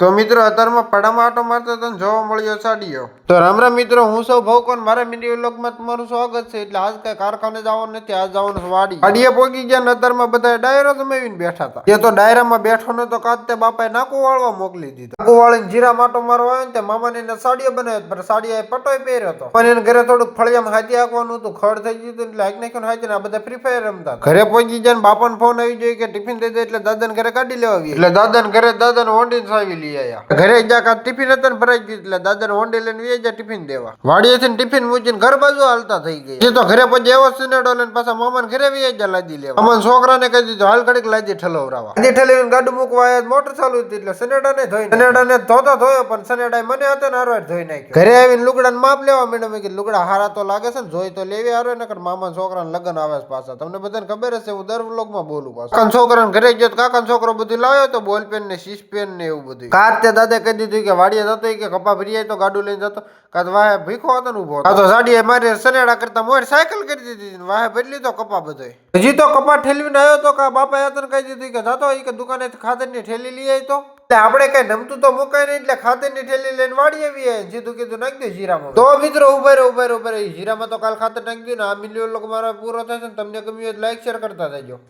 તો મિત્રો અત્યારમાં પડામાં આટો મારતો તને જોવા મળ્યો સાડીઓ. તો રામ રામ મિત્રો, હું સૌ ભવકોન મારા મીડિયો વ્લોગમાં તમારું સ્વાગત છે. એટલે આજ કઈ કારખાને જવાનું નથી, આજ જવાનું વાડીએ પોગી ગયા ને અત્યારમાં બધા ડાયરો જમાવીને બેઠા હતા. એ તો ડાયરામાં બેઠો ને તો કાતે બાપાએ નાકુ વાળવા મોકલી દીધો. નાકુ વાળીને જીરા માટો મારવા આવ્યો ને તે મામાની સાડીઓ બનાવી, પણ સાડીઓ પટોય પહેર્યો હતો. પણ એને ઘરે થોડુંક ફળિયામાં હાથી હાંકવાનું હતું, ખડ થઈ ગયું હતું એટલે હાંકી નાખ્યું હાથી ને આ બધા ફ્રી ફાયર રમતા. ઘરે પહોંચી જાય ને બાપાને ફોન આવી જાય કે ટિફિન દઈ દે, એટલે દાદાને ઘરે કાઢી લેવા આવી. એટલે દાદાને ઘરે દાદાને હોંડીને સાવી લઈ આવ્યા. ઘરે જ્યાં ટિફિન હતા ને ભરાઈ ગયું એટલે દાદાને હોંડી લઈને વી જાય ટિફિન દેવા. વાડીએથી ટિફિન મૂકીને ઘર બાજુ હાલતા થઈ ગયા. એ તો ઘરે પછી એવો સિનેડો લઈને પાછા મામાને ઘરે વી જાય લાદી લેવા. મામાના છોકરાને કહી દીધું હાલ ઘડીક લાદી ઠલવરાવા. લાદી ઠલવીને ગાડું મૂકવા આવ્યા, મોટર ચાલુ હતી એટલે સનેડાને ધોઈ, સનેડાને ધોતો ધોયો પણ સનેડા મને હતો ને હારવાર ધોઈ નાખ્યો. ઘરે આવીને લુગડાને માપ લેવા મેડમ કે લુગડા હારા તો લાગે છે ને, જોઈ તો લેવી હારો નકર મામાના છોકરાને લગન આવે છે પાછા. તમને બધાને ખબર હશે, હું દર વ્લોગમાં બોલું પાછું. કાકા છોકરાને ઘરે ગયો કાકા છોકરો બધું લાવ્યો તો બોલ પેન ને સીસ પેન ને એવું બધું. કાતે દાદા કહી દીધું કે વાડીએ જતો કે કપા ભરી તો ગાડું લઈને જતો. કાં વાહે ભીખો હતો ને ઉભો. આ તો સાડીએ મારી સનેડા કરતા મોર સાયકલ કરી દીધી, વાહે ભરી લીધો કપા બધો. હજી તો કપા ઠેલવીને આવ્યો તો કા બાપા હતા કહી દીધું કે જતો કે દુકાને ખાતરની ઠેલી લઈ આવી તો. એટલે આપણે કઈ નમતું તો મુકાય નહીં એટલે ખાતરની ઠેલી લઈને વાડી આવી જીધું કીધું નાખી દે જીરામાં. તો મિત્રો ઉભા જીરામાં તો કાલ ખાતર નાખી દઉં ને. આ મિલિયન લોકો મારા પૂરો થશે ને, તમને ગમ્યું હોય લાઈક શેર કરતા જજો.